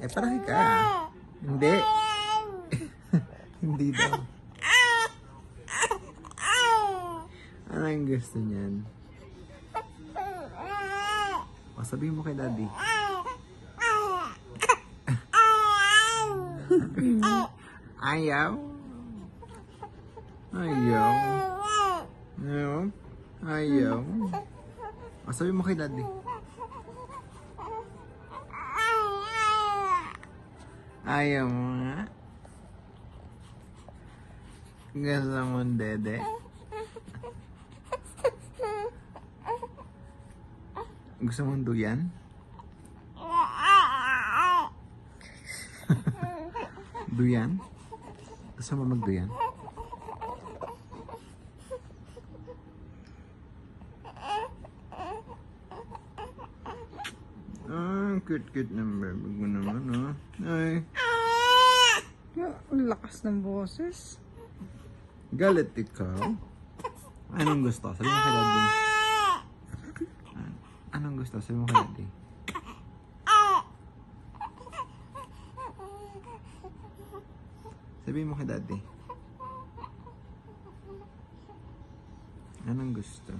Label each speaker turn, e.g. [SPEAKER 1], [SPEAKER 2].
[SPEAKER 1] Eh, parang ka. Hindi. Hindi daw. Ano yung gusto niyan? O, sabihin mo kay daddy. Ayaw? Ayaw? Ayaw? Ayaw? O, sabihin mo kay daddy. Ayaw mo nga? Gusto mo dede? Gusto mo duyan? Duyan? Gusto mo magduyan? Cute number. Bag mo naman, oh. Ay.
[SPEAKER 2] Ang lakas ng boses.
[SPEAKER 1] Galit ikaw? Anong gusto? Sabi mo kay daddy. Anong gusto? Sabi mo kay daddy. Sabi mo kay daddy. Anong gusto?